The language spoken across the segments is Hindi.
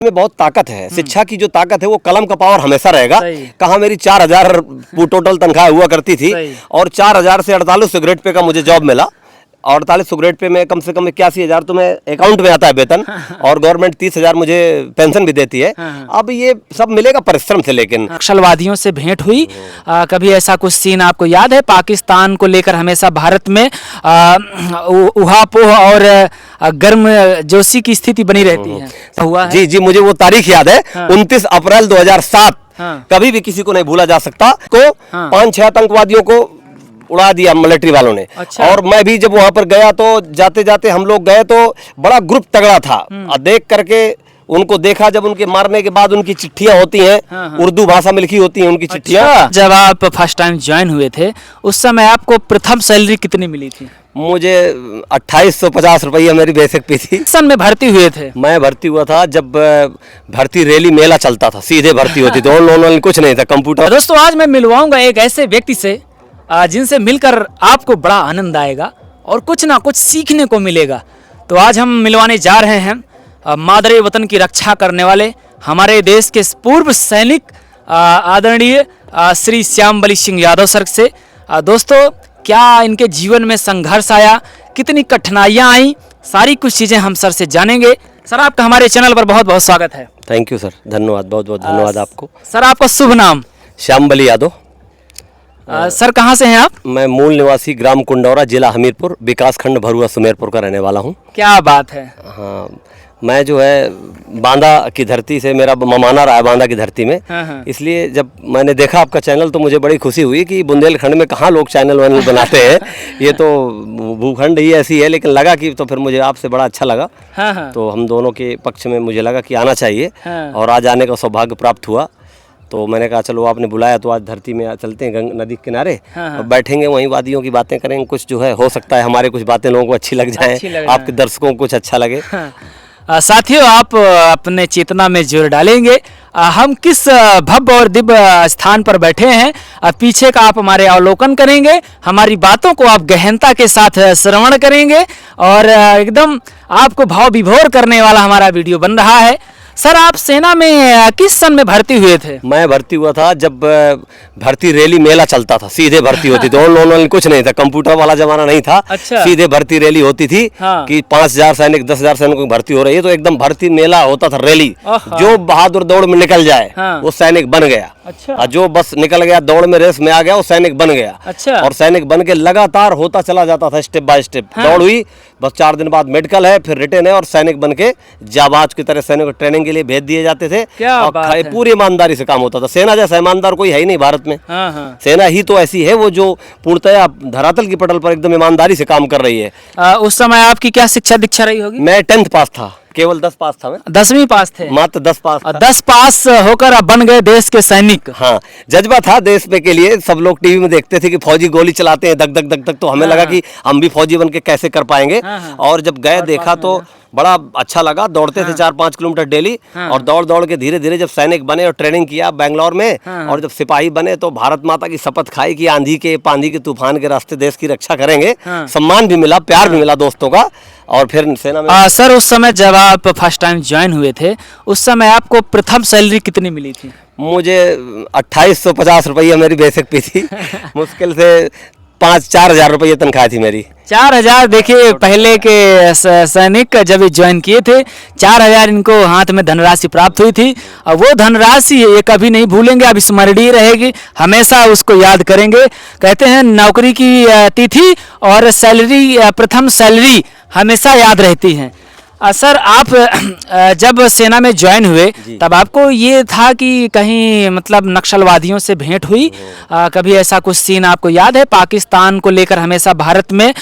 में बहुत ताकत है। शिक्षा की जो ताकत है वो कलम का पावर हमेशा रहेगा। कहाँ मेरी 4,000 टोटल तनख्वाह हुआ करती थी और 4,000 से 48 ग्रेड पे का मुझे जॉब मिला। 48 ग्रेड पे मैं कम से कम 81,000 तो मैं अकाउंट में आता है वेतन और गवर्नमेंट 30,000 मुझे पेंशन भी देती है। अब ये सब मिलेगा परिश्रम से। लेकिन नक्सलवादियों से भेंट हुई, कभी ऐसा कुछ सीन आपको याद है? पाकिस्तान को लेकर हमेशा भारत में उहापोह और गर्म जोशी की स्थिति बनी रहती है। हुआ है? जी, मुझे वो तारीख याद है। 29 अप्रैल 2007 कभी भी किसी को नहीं भूला जा सकता। को 5-6 आतंकवादियों को उड़ा दिया मिलिट्री वालों ने। अच्छा। और मैं भी जब वहां पर गया तो जाते जाते हम लोग गए तो बड़ा ग्रुप तगड़ा था। और देख करके उनको देखा, जब उनके मारने के बाद उनकी चिट्ठियां होती हैं, उर्दू भाषा में लिखी होती हैं उनकी चिट्ठियां। अच्छा। जब आप फर्स्ट टाइम ज्वाइन हुए थे उस समय आपको प्रथम सैलरी कितनी मिली थी? मुझे 2850 रुपया मेरी बेसिक पे थी। सन में भर्ती हुए थे? मैं भर्ती हुआ था जब भर्ती रैली मेला चलता था, सीधे भर्ती होती थी। ऑनलाइन कुछ नहीं था, कंप्यूटर। दोस्तों आज मैं मिलवाऊंगा एक ऐसे व्यक्ति से जिनसे मिलकर आपको बड़ा आनंद आएगा और कुछ ना कुछ सीखने को मिलेगा। तो आज हम मिलवाने जा रहे हैं मादरे वतन की रक्षा करने वाले हमारे देश के पूर्व सैनिक आदरणीय श्री श्याम बली सिंह यादव सर से। दोस्तों क्या इनके जीवन में संघर्ष आया, कितनी कठिनाइयाँ आई, सारी कुछ चीज़ें हम सर से जानेंगे। सर आपका हमारे चैनल पर बहुत बहुत स्वागत है। थैंक यू सर, धन्यवाद, बहुत बहुत धन्यवाद आपको। सर आपका शुभ नाम? श्याम बली यादव। सर कहाँ से हैं आप? मैं मूल निवासी ग्राम कुंडौरा, जिला हमीरपुर, विकास खंड भरुआ सुमेरपुर का रहने वाला हूँ। क्या बात है। हाँ, मैं जो है बांदा की धरती से, मेरा ममाना रहा है बांदा की धरती में। इसलिए जब मैंने देखा आपका चैनल तो मुझे बड़ी खुशी हुई कि बुंदेलखंड में कहाँ लोग चैनल वैनल बनाते हैं। ये तो भूखंड ही ऐसी है। लेकिन लगा कि तो फिर मुझे आपसे बड़ा अच्छा लगा। तो हम दोनों के पक्ष में मुझे लगा कि आना चाहिए और आज आने का सौभाग्य प्राप्त हुआ। तो मैंने कहा चलो आपने बुलाया तो आज धरती में चलते हैं, गंगा नदी के किनारे और बैठेंगे, वहीं वादियों की बातें करेंगे। कुछ जो है हो सकता है हमारे कुछ बातें लोगों को अच्छी लग जाएं, आपके दर्शकों को कुछ अच्छा लगे। साथियों आप अपने चेतना में जोर डालेंगे। हम किस भव्य और दिव्य स्थान पर बैठे हैं, पीछे का आप हमारे अवलोकन करेंगे, हमारी बातों को आप गहनता के साथ श्रवण करेंगे और एकदम आपको भाव विभोर करने वाला हमारा वीडियो बन रहा है। सर आप सेना में किस सन में भर्ती हुए थे? मैं भर्ती हुआ था जब भर्ती रैली मेला चलता था, सीधे भर्ती होती थी। ऑनलाइन कुछ नहीं था, कंप्यूटर वाला जमाना नहीं था। अच्छा। सीधे भर्ती रैली होती थी कि 5,000 सैनिक 10,000 सैनिकों की भर्ती हो रही है, तो एकदम भर्ती मेला होता था, रैली। जो बहादुर दौड़ में निकल जाए वो सैनिक बन गया। अच्छा। और जो बस निकल गया, दौड़ में रेस में आ गया, वो सैनिक बन गया। अच्छा। और सैनिक बन के लगातार होता चला जाता था, स्टेप बाय स्टेप। दौड़ हुई, बस 4 दिन बाद मेडिकल है, फिर रिटर्न है और सैनिक बन के जाबाज की तरह सैनिक को ट्रेनिंग के लिए भेज दिए जाते थे। और पूरी ईमानदारी से काम होता था। सेना जैसा ईमानदार कोई है ही नहीं भारत में। सेना ही तो ऐसी है वो जो पूर्णतया धरातल की पटल पर एकदम ईमानदारी से काम कर रही है। उस समय आपकी क्या शिक्षा दीक्षा रही होगी? मैं 10th पास था, केवल 10 पास था मैं। 10वीं पास थे? मात्र 10 पास था। 10 पास होकर अब बन गए देश के सैनिक। हाँ, जज्बा था देश में के लिए। सब लोग टीवी में देखते थे कि फौजी गोली चलाते हैं, धक धक धक धक, तो हमें लगा कि हम भी फौजी बन के कैसे कर पाएंगे। और जब गए देखा तो बड़ा अच्छा लगा। दौड़ते थे 4-5 किलोमीटर डेली और दौड़ दौड़ के धीरे धीरे जब सैनिक बने और ट्रेनिंग किया बैंगलोर में, और जब सिपाही बने तो भारत माता की शपथ खाई कि आंधी के पांधी के तूफान के रास्ते देश की रक्षा करेंगे। सम्मान भी मिला, प्यार भी मिला दोस्तों का। और फिर सेना में सर उस समय जब आप फर्स्ट टाइम ज्वाइन हुए थे उस समय आपको प्रथम सैलरी कितनी मिली थी? मुझे 2850 रुपया मेरी बेसिक पे थी। मुश्किल से 4,000 रुपये तनख्वाह थी मेरी। 4,000। देखिए पहले के सैनिक जब ज्वाइन किए थे 4,000 इनको हाथ में धनराशि प्राप्त हुई थी। और वो धनराशि ये कभी नहीं भूलेंगे, अब स्मरणीय रहेगी, हमेशा उसको याद करेंगे। कहते हैं नौकरी की तिथि और सैलरी, प्रथम सैलरी हमेशा याद रहती है। सर आप जब सेना में ज्वाइन हुए तब आपको ये था कि कहीं मतलब नक्सलवादियों से भेंट हुई, कभी ऐसा कुछ सीन आपको याद है? पाकिस्तान को लेकर हमेशा भारत में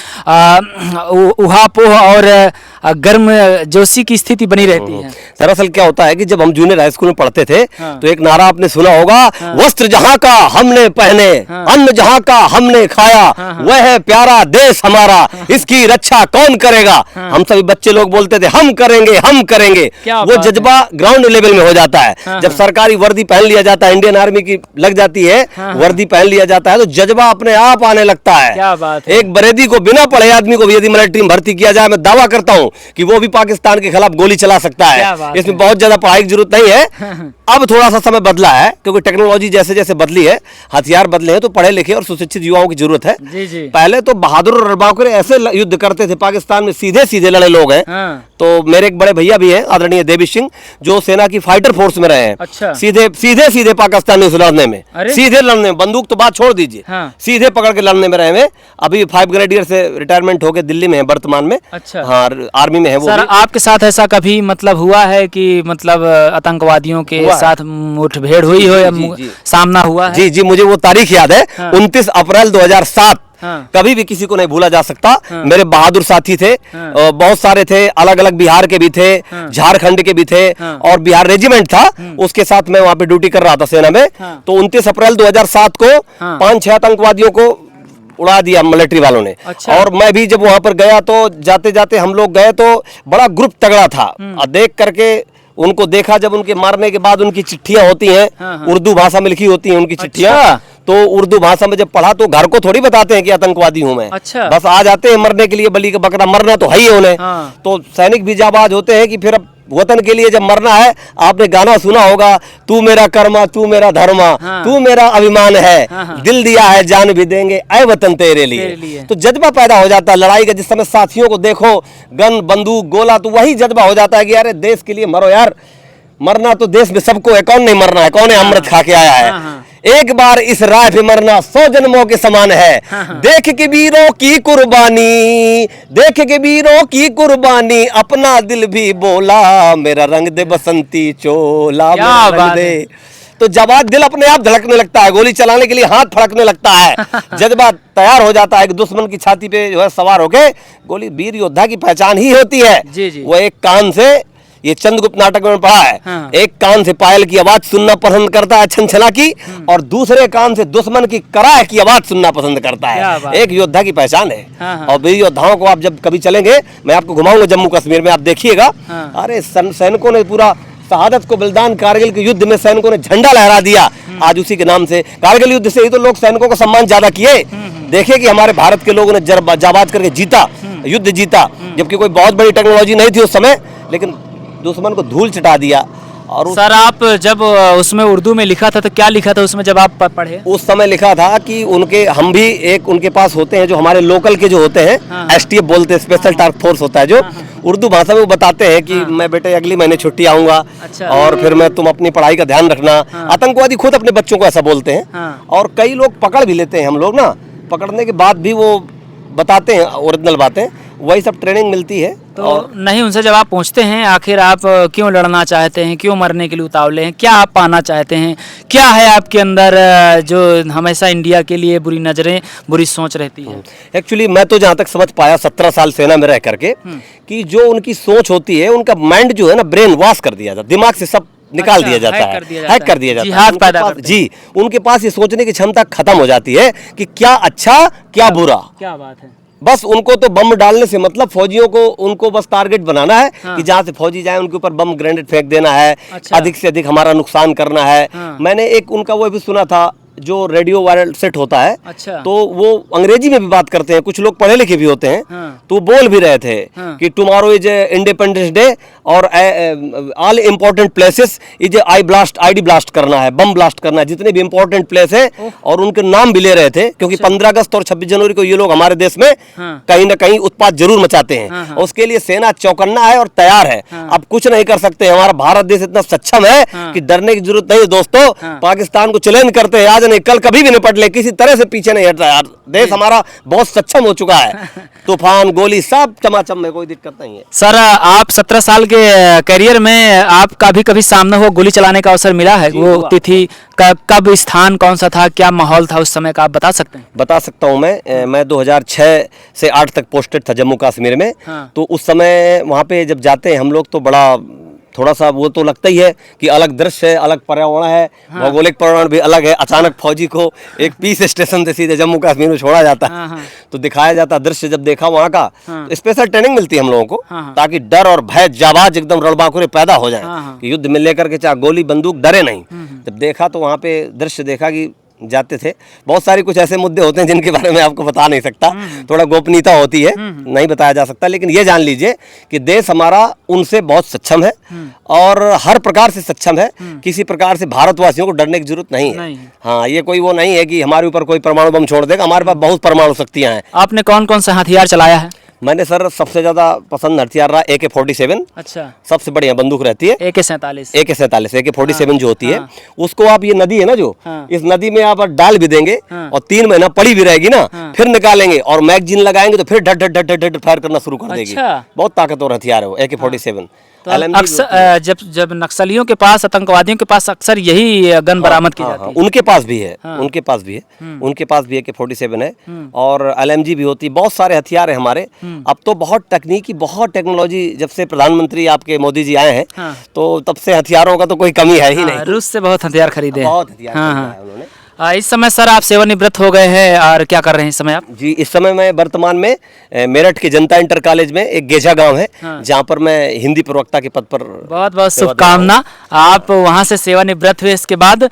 उहापोह और गर्म जोशी की स्थिति बनी रहती है। दरअसल क्या होता है कि जब हम जूनियर हाई स्कूल में पढ़ते थे तो एक नारा आपने सुना होगा, वस्त्र जहाँ का हमने पहने, अन्न जहाँ का हमने खाया, वह है प्यारा देश हमारा, इसकी रक्षा कौन करेगा। हम सभी बच्चे लोग बोलते थे हम करेंगे हम करेंगे। वो जज्बा ग्राउंड लेवल में हो जाता है। जब सरकारी वर्दी पहन लिया जाता है, इंडियन आर्मी की लग जाती है, वर्दी पहन लिया जाता है तो जज्बा अपने आप आने लगता है। क्या बात है। एक बरेदी को बिना पढ़े आदमी को भी यदि मिलिट्री में भर्ती किया जाए, मैं दावा करता हूँ हूँ कि वो भी पाकिस्तान के खिलाफ गोली चला सकता है। इसमें बहुत ज्यादा पढ़ाई की जरूरत नहीं है। अब थोड़ा सा समय बदला है क्योंकि टेक्नोलॉजी जैसे जैसे बदली है, हथियार बदले हैं, तो पढ़े लिखे और सुशिक्षित युवाओं की जरूरत है। जी जी। पहले तो बहादुर और रणबांकुरे ऐसे युद्ध करते थे, पाकिस्तान में सीधे सीधे लड़े लोग हैं। तो मेरे एक बड़े भैया भी हैं आदरणीय देवी सिंह, जो सेना की फाइटर फोर्स में रहे हैं। अच्छा। सीधे सीधे सीधे पाकिस्तानी से लड़ने में, सीधे लड़ने में, बंदूक तो बात छोड़ दीजिए, सीधे पकड़ के लड़ने में रहे हैं। अभी 5 ग्रेडियर से रिटायरमेंट होकर दिल्ली में है वर्तमान में। अच्छा। हाँ, आर्मी में है वो। सर आपके साथ ऐसा कभी मतलब हुआ है कि मतलब आतंकवादियों के साथ मुठभेड़ हुई हो या सामना हुआ है? जी जी, मुझे वो तारीख याद है। 29 अप्रैल 2007। कभी भी किसी को नहीं भूला जा सकता। मेरे बहादुर साथी थे, बहुत सारे थे, अलग अलग बिहार के भी थे, झारखंड के भी थे, और बिहार रेजिमेंट था, उसके साथ मैं वहां पे ड्यूटी कर रहा था सेना में। तो 29 अप्रैल 2007 को 5-6 आतंकवादियों को उड़ा दिया मिलिट्री वालों ने। अच्छा। और मैं भी जब वहां पर गया तो जाते जाते हम लोग गए तो बड़ा ग्रुप तगड़ा था, और देख करके उनको देखा, जब उनके मारने के बाद उनकी चिट्ठियां होती हैं, उर्दू भाषा में लिखी होती हैं उनकी चिट्ठियां। अच्छा। तो उर्दू भाषा में जब पढ़ा तो घर को थोड़ी बताते हैं कि आतंकवादी हूं मैं। अच्छा। बस आ जाते हैं मरने के लिए, बलि का बकरा मरना तो है ही उन्हें। तो सैनिक भी जाबाज होते हैं कि फिर अब वतन के लिए जब मरना है, आपने गाना सुना होगा, तू मेरा कर्मा तू मेरा धर्मा, तू मेरा अभिमान है, दिल दिया है जान भी देंगे ऐ वतन तेरे लिए। तो जज्बा पैदा हो जाता है लड़ाई का। जिस समय साथियों को देखो गन बंदूक गोला, तो वही जज्बा हो जाता है कि यार देश के लिए मरो यार, मरना तो देश में सबको है, कौन नहीं मरना है, कौन है अमृत खा के आया है। एक बार इस राह पे मरना 100 जन्मों के समान है। देख के वीरों की कुर्बानी, देख के वीरों की कुर्बानी, अपना दिल भी बोला, मेरा रंग दे बसंती चोला, मेरा रंग दे। तो जब दिल अपने आप धड़कने लगता है, गोली चलाने के लिए हाथ फड़कने लगता है, जज्बा तैयार हो जाता है कि दुश्मन की छाती पे जो है सवार होके गोली, वीर योद्धा की पहचान ही होती है। जी जी। वो एक कान से, ये चंद्रगुप्त नाटक में पढ़ा है, एक कान से पायल की आवाज सुनना पसंद करता है छनछना की, और दूसरे कान से दुश्मन की कराह की आवाज सुनना पसंद करता है। एक योद्धा की पहचान है। और वीर योद्धाओं को आप जब कभी चलेंगे, मैं आपको घुमाऊंगा जम्मू कश्मीर में, आप देखिएगा, अरे सैनिकों ने पूरा शहादत को बलिदान, कारगिल के युद्ध में सैनिकों ने झंडा लहरा दिया आज उसी के नाम से। कारगिल युद्ध से ही तो लोग सैनिकों का सम्मान ज्यादा किए। देखिए कि हमारे भारत के लोगों ने जाबाज करके जीता, युद्ध जीता, जबकि कोई बहुत बड़ी टेक्नोलॉजी नहीं थी उस समय, लेकिन दुश्मन को धूल चटा दिया। और सर आप जब उसमें उर्दू में लिखा था तो क्या लिखा था उसमें जब आप पढ़े? उस समय लिखा था कि उनके, हम भी एक उनके पास होते हैं जो हमारे लोकल के जो होते हैं, STF बोलते हैं, स्पेशल टास्क फोर्स होता है, जो उर्दू भाषा में वो बताते हैं कि मैं बेटे अगली महीने छुट्टी आऊंगा। अच्छा। और फिर मैं, तुम अपनी पढ़ाई का ध्यान रखना। आतंकवादी खुद अपने बच्चों को ऐसा बोलते हैं। और कई लोग पकड़ भी लेते हैं हम लोग ना, पकड़ने के बाद भी वो बताते हैं ओरिजिनल बातें, वही सब ट्रेनिंग मिलती है। तो नहीं, उनसे जब आप पूछते हैं आखिर आप क्यों लड़ना चाहते हैं, क्यों मरने के लिए उतावले हैं, क्या आप पाना चाहते हैं, क्या है आपके अंदर जो हमेशा इंडिया के लिए बुरी नजरें, बुरी सोच रहती है? एक्चुअली मैं तो जहाँ तक समझ पाया 17 साल सेना में रह करके, कि जो उनकी सोच होती है, उनका माइंड जो है ना, ब्रेन वॉश कर दिया जाता, दिमाग से सब निकाल दिया जाता है, हैक कर दिया जाता है। जी, उनके पास ये सोचने की क्षमता खत्म हो जाती है कि क्या अच्छा क्या बुरा। क्या बात है। बस उनको तो बम डालने से मतलब, फौजियों को उनको बस टारगेट बनाना है। कि जहाँ से फौजी जाए उनके ऊपर बम ग्रेनेड फेंक देना है। अच्छा। अधिक से अधिक हमारा नुकसान करना है। मैंने एक उनका वो भी सुना था, जो रेडियो वायरल सेट होता है। अच्छा। तो वो अंग्रेजी में भी बात करते हैं, कुछ लोग पढ़े लिखे भी होते हैं। तो बोल भी रहे थे कि टुमारो इज इंडिपेंडेंस डे और all important places is ID blast करना है, बम ब्लास्ट करना है, जितने भी इम्पोर्टेंट प्लेस है। और उनके नाम भी ले रहे थे, क्योंकि 15 अगस्त और 26 जनवरी को ये लोग हमारे देश में कहीं ना कहीं उत्पात जरूर मचाते हैं। और उसके लिए सेना चौकन्ना है और तैयार है। अब कुछ नहीं कर सकते, हमारा भारत देश इतना सक्षम है कि डरने की जरूरत नहीं है दोस्तों। पाकिस्तान को चैलेंज करते हैं, आज नहीं कल कभी भी निपट ले, किसी तरह से पीछे नहीं हट रहा यार। देश हमारा बहुत सक्षम हो चुका है, तूफान गोली सब चमाचम में, कोई दिक्कत नहीं है। सर आप 17 साल के करियर में आपका भी कभी सामने हुआ गोली चलाने का अवसर मिला है? वो तिथि कब, स्थान कौन सा था, क्या माहौल था उस समय का, आप बता सकते हैं? बता सकता हूँ मैं 2006 से 8 तक पोस्टेड था जम्मू कश्मीर में। तो उस समय वहाँ पे जब जाते हैं हम लोग तो बड़ा थोड़ा सा वो तो लगता ही है कि अलग दृश्य है, अलग पर्यावरण है। भौगोलिक पर्यावरण भी अलग है। अचानक फौजी को एक पीस स्टेशन से सीधे जम्मू कश्मीर में छोड़ा जाता है, तो दिखाया जाता दृश्य जब देखा वहाँ का, तो स्पेशल ट्रेनिंग मिलती है हम लोगों को, ताकि डर और भय, जाबाज एकदम रणबांकुरे पैदा हो जाए कि युद्ध में लेकर के चाहे गोली बंदूक डरे नहीं। जब देखा तो वहाँ पे दृश्य देखा कि जाते थे। बहुत सारे कुछ ऐसे मुद्दे होते हैं जिनके बारे में आपको बता नहीं सकता, थोड़ा गोपनीयता होती है, नहीं बताया जा सकता। लेकिन ये जान लीजिए कि देश हमारा उनसे बहुत सक्षम है और हर प्रकार से सक्षम है। किसी प्रकार से भारतवासियों को डरने की जरूरत नहीं है। हाँ, ये कोई वो नहीं है कि हमारे ऊपर कोई परमाणु बम छोड़ देगा। हमारे पास बहुत परमाणु शक्तियाँ हैं। आपने कौन कौन सा हथियार चलाया है? मैंने सर सबसे ज्यादा पसंद हथियार रहा AK-47। अच्छा, सबसे बढ़िया बंदूक रहती है AK-47। AK-47 जो होती है, उसको आप, ये नदी है ना जो, इस नदी में आप डाल भी देंगे और 3 महीना पड़ी भी रहेगी ना, फिर निकालेंगे और मैगजीन लगाएंगे तो फिर ढट ढट ढट ढट फायर करना शुरू कर देगी। बहुत ताकतवर हथियार है वो AK-47। तो अक्सर जब नक्सलियों के पास, आतंकवादियों के पास अक्सर यही गन बरामद की जाती है। उनके पास भी है, उनके पास भी है, उनके पास भी AK-47 है और LMG भी होती है। बहुत सारे हथियार है हमारे। अब तो बहुत तकनीकी, बहुत टेक्नोलॉजी, जब से प्रधानमंत्री आपके मोदी जी आए हैं तो तब से हथियारों का तो कोई कमी है ही नहीं। रूस से बहुत हथियार खरीदे, बहुत हथियार खरीदा है उन्होंने। इस समय सर आप सेवानिवृत्त हो गए हैं और क्या कर रहे हैं इस समय आप? जी, इस समय मैं वर्तमान में मेरठ के जनता इंटर कॉलेज में, एक गेजा गांव है जहां पर मैं हिंदी प्रवक्ता के पद पर। बहुत बहुत शुभकामना। आप वहां से सेवानिवृत्त हुए, इसके बाद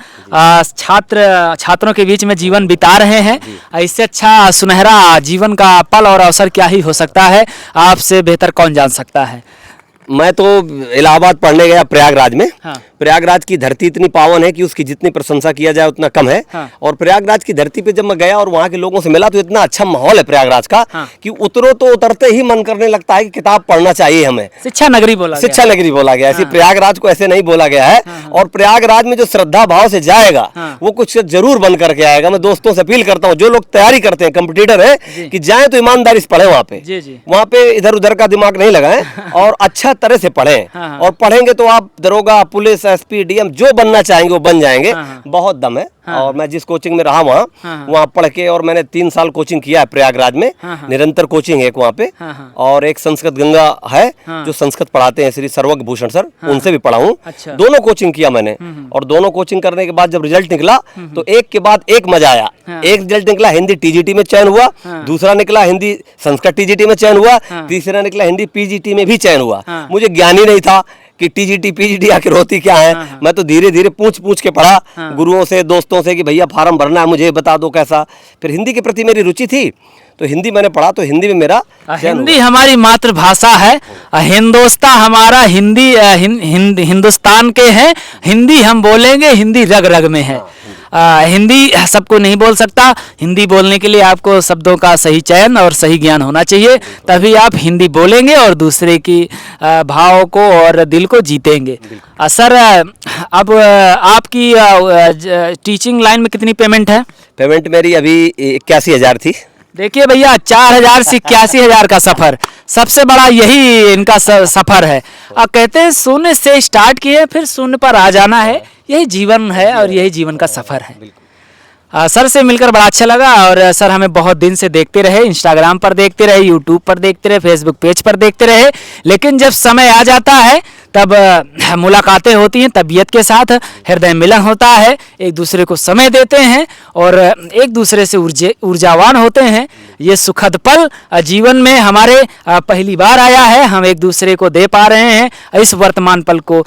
छात्रों के बीच में जीवन बिता रहे हैं। इससे अच्छा सुनहरा जीवन का पल और अवसर क्या ही हो सकता है, आपसे बेहतर कौन जान सकता है। मैं तो इलाहाबाद पढ़ने गया प्रयागराज में। प्रयागराज की धरती इतनी पावन है कि उसकी जितनी प्रशंसा किया जाए उतना कम है। और प्रयागराज की धरती पे जब मैं गया और वहाँ के लोगों से मिला तो इतना अच्छा माहौल है प्रयागराज का कि उतरो तो उतरते ही मन करने लगता है कि किताब पढ़ना चाहिए हमें। शिक्षा नगरी बोला गया। ऐसी प्रयागराज को ऐसे नहीं बोला गया है। और प्रयागराज में जो श्रद्धा भाव से जाएगा वो कुछ जरूर बन करके आएगा। मैं दोस्तों से अपील करता हूँ, जो लोग तैयारी करते हैं, कंपटीटर है, कि जाए तो ईमानदारी से पढ़े वहाँ पे इधर उधर का दिमाग नहीं लगाएं और अच्छा तरह से पढ़ें। और पढ़ेंगे तो आप दरोगा, पुलिस, SP, DM जो बनना चाहेंगे वो बन जाएंगे। बहुत दम है। और मैं जिस कोचिंग में रहा वहाँ पढ़ के, और मैंने 3 साल कोचिंग किया है प्रयागराज में। निरंतर कोचिंग है एक वहाँ पे। और एक संस्कृत गंगा है जो संस्कृत पढ़ाते हैं, श्री सर्वज्ञ भूषण सर, उनसे भी पढ़ा हूँ। दोनों कोचिंग किया मैंने। और दोनों कोचिंग करने के बाद जब रिजल्ट निकला तो एक के बाद एक मजा आया। एक रिजल्ट निकला, हिंदी TGT में चयन हुआ। दूसरा निकला, हिंदी संस्कृत TGT में चयन हुआ। तीसरा निकला, हिंदी PGT में भी चयन हुआ। मुझे ज्ञान ही नहीं था कि TGT PGT आखिर होती क्या है। मैं तो धीरे धीरे पूछ के पढ़ा गुरुओं से, दोस्तों से कि भैया फार्म भरना है, मुझे बता दो कैसा। फिर हिंदी के प्रति मेरी रुचि थी तो हिंदी मैंने पढ़ा, तो हिंदी में मेरा हिंदी हमारी मातृभाषा है। हिंदोस्तां हमारा, हिंदुस्तान के हैं, हिंदी हम बोलेंगे, हिंदी रग रग में है। हिंदी सबको नहीं बोल सकता। हिंदी बोलने के लिए आपको शब्दों का सही चयन और सही ज्ञान होना चाहिए, तभी आप हिंदी बोलेंगे और दूसरे की भाव को और दिल को जीतेंगे। सर, अब आपकी टीचिंग लाइन में कितनी पेमेंट है? पेमेंट मेरी अभी 81,000 थी। देखिए भैया, 4,000 से 81,000 का सफर, सबसे बड़ा यही इनका सफर है। कहते हैं शून्य से स्टार्ट किए, फिर शून्य पर आ जाना है। यही जीवन है और यही जीवन का सफर है। सर से मिलकर बड़ा अच्छा लगा। और सर हमें बहुत दिन से देखते रहे, इंस्टाग्राम पर देखते रहे, यूट्यूब पर देखते रहे, फेसबुक पेज पर देखते रहे, लेकिन जब समय आ जाता है तब मुलाकातें होती हैं, तबीयत के साथ हृदय मिलन होता है, एक दूसरे को समय देते हैं और एक दूसरे से ऊर्जावान होते हैं। ये सुखद पल जीवन में हमारे पहली बार आया है। हम एक दूसरे को दे पा रहे हैं, इस वर्तमान पल को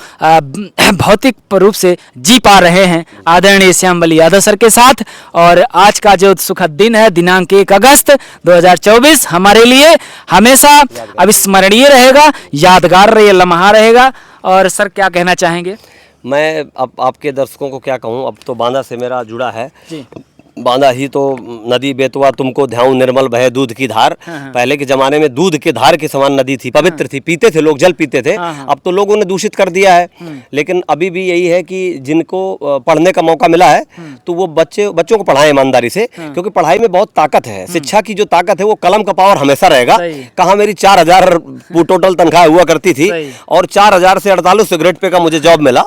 भौतिक रूप से जी पा रहे हैं आदरणीय श्यामबली यादव सर के साथ। और आज का जो सुखद दिन है, दिनांक 1 अगस्त 2024, हमारे लिए हमेशा अविस्मरणीय रहेगा, यादगार लम्हा रहेगा। और सर क्या कहना चाहेंगे? मैं अब आपके दर्शकों को क्या कहूँ, अब तो बांदा से मेरा जुड़ा है जी। बांदा ही तो नदी बेतवा तुमको ध्याऊं निर्मल बहे दूध की धार। पहले के जमाने में दूध के धार के समान नदी थी, पवित्र थी, पीते थे लोग, जल पीते थे। अब तो लोगों ने दूषित कर दिया है। लेकिन अभी भी यही है कि जिनको पढ़ने का मौका मिला है तो वो बच्चों को पढ़ाएं ईमानदारी से, क्योंकि पढ़ाई में बहुत ताकत है। शिक्षा की जो ताकत है वो कलम का पावर हमेशा रहेगा। कहाँ मेरी 4,000 टोटल तनख्वाह हुआ करती थी और 4,000 से 48 ग्रेड पे का मुझे जॉब मिला।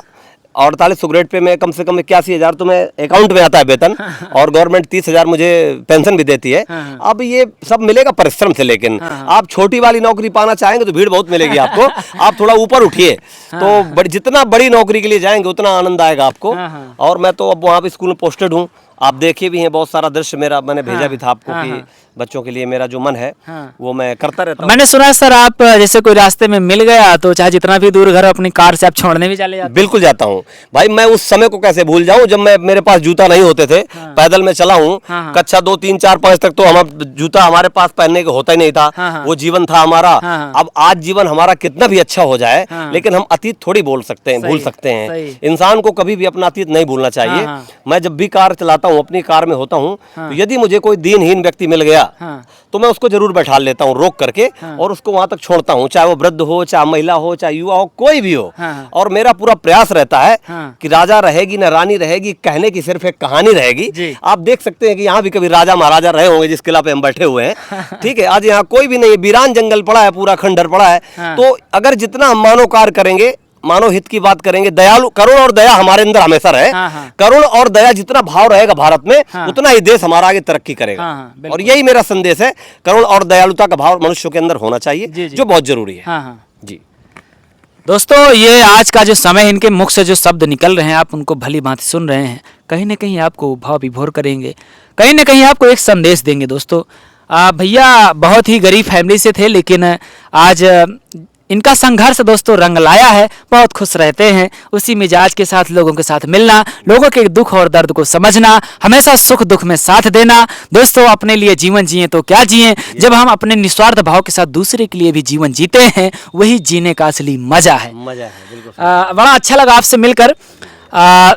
48 ग्रेड पे मैं कम से कम 81,000 तो मैं अकाउंट में आता है वेतन, और गवर्नमेंट 30,000 मुझे पेंशन भी देती है। अब ये सब मिलेगा परिश्रम से। लेकिन आप छोटी वाली नौकरी पाना चाहेंगे तो भीड़ बहुत मिलेगी आपको। आप थोड़ा ऊपर उठिए तो जितना बड़ी नौकरी के लिए जाएंगे उतना आनंद आएगा आपको। और मैं तो अब वहाँ पे स्कूल में पोस्टेड हूँ आप देखे भी हैं बहुत सारा दृश्य मेरा मैंने भेजा भी था आपको हाँ, कि हाँ। बच्चों के लिए मेरा जो मन है हाँ। वो मैं करता रहता हूँ। मैंने सुना है सर, आप जैसे कोई रास्ते में मिल गया तो चाहे जितना भी दूर घर अपनी कार से आप छोड़ने भी चले जाते बिल्कुल जाता हूँ भाई। मैं उस समय को कैसे भूल जाऊं जब मैं मेरे पास जूता नहीं होते थे, पैदल में चला हूँ। हाँ, हाँ। कक्षा 2, 3, 4, 5 तक तो हम जूता हमारे पास पहनने का होता ही नहीं था। हाँ, हाँ। वो जीवन था हमारा। हाँ, हाँ। अब आज जीवन हमारा कितना भी अच्छा हो जाए, हाँ। लेकिन हम अतीत थोड़ी भूल सकते हैं, सही, भूल सकते हैं। सही। इंसान को कभी भी अपना अतीत नहीं भूलना चाहिए। हाँ, हाँ। मैं जब भी कार चलाता हूँ, अपनी कार में होता हूँ, हाँ। तो यदि मुझे कोई दीनहीन व्यक्ति मिल गया हाँ। तो मैं उसको जरूर बैठा लेता हूँ रोक करके, और उसको वहां तक छोड़ता हूँ, चाहे वो वृद्ध हो, चाहे महिला हो, चाहे युवा हो, कोई भी हो। हाँ। और मेरा पूरा प्रयास रहता है हाँ। कि राजा रहेगी न रानी रहेगी, कहने की सिर्फ एक कहानी रहेगी। जी। आप देख सकते हैं कि यहाँ भी कभी राजा महाराजा रहे होंगे जिस किला पे हम बैठे हुए हैं। ठीक है, आज यहाँ कोई भी नहीं है, वीरान जंगल पड़ा है, पूरा खंडर पड़ा है। हाँ। तो अगर जितना हम मानव कार्य करेंगे, मानव हित की बात करेंगे, दयालु करुण और दया हमारे अंदर हमेशा रहे। हाँ, हाँ। करुण और दया जितना भाव रहेगा भारत में, हाँ। उतना ही देश हमारा आगे तरक्की करेगा। हाँ, हाँ, बिल्कुल। और यही मेरा संदेश है, करुण और दयालुता का भाव मनुष्य के अंदर होना चाहिए, जी, जी। जो बहुत जरूरी है। हाँ, हाँ। जी दोस्तों, ये आज का जो समय इनके मुख से जो शब्द निकल रहे हैं, आप उनको भली भांति सुन रहे हैं, कहीं ना कहीं आपको भाव विभोर करेंगे, कहीं ना कहीं आपको एक संदेश देंगे। दोस्तों, भैया बहुत ही गरीब फैमिली से थे, लेकिन आज इनका संघर्ष दोस्तों रंग लाया है। बहुत खुश रहते हैं, उसी मिजाज के साथ लोगों के साथ मिलना, लोगों के दुख और दर्द को समझना, हमेशा सुख दुख में साथ देना। दोस्तों, अपने लिए जीवन जिए तो क्या जिए, जब हम अपने निस्वार्थ भाव के साथ दूसरे के लिए भी जीवन जीते हैं, वही जीने का असली मजा है। मजा है, बिल्कुल। बड़ा अच्छा लगा आपसे मिलकर।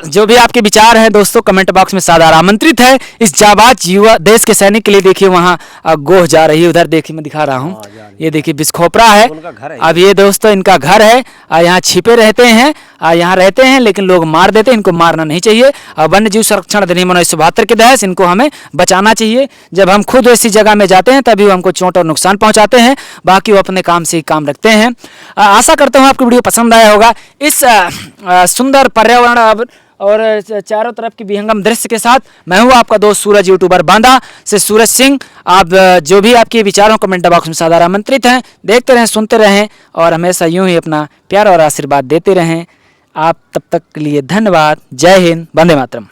जो भी आपके विचार हैं दोस्तों, कमेंट बॉक्स में सादर आमंत्रित है। इस जाबाज युवा देश के सैनिक के लिए देखिए वहाँ गोह जा रही है, उधर देखिए मैं दिखा रहा हूँ, ये देखिए बिस्खोपरा है। उनका घर है। अब ये दोस्तों इनका घर है, यहाँ छिपे रहते हैं, यहाँ रहते हैं, लेकिन लोग मार देते हैं। इनको मारना नहीं चाहिए। वन्य जीव संरक्षण अधिनियम 1972 के तहत इनको हमें बचाना चाहिए। जब हम खुद ऐसी जगह में जाते हैं तभी वो हमको चोट और नुकसान पहुंचाते हैं, बाकी वो अपने काम से ही काम रखते हैं। आशा करता हूँ आपको वीडियो पसंद आया होगा। इस सुंदर पर्यावरण और चारों तरफ की विहंगम दृश्य के साथ मैं हूँ आपका दोस्त सूरज, यूट्यूबर बांदा से सूरज सिंह। आप जो भी आपके विचारों कमेंट बॉक्स में सादर आमंत्रित हैं। देखते रहें, सुनते रहें और हमेशा यूं ही अपना प्यार और आशीर्वाद देते रहें। आप तब तक के लिए धन्यवाद। जय हिंद, वंदे मातरम।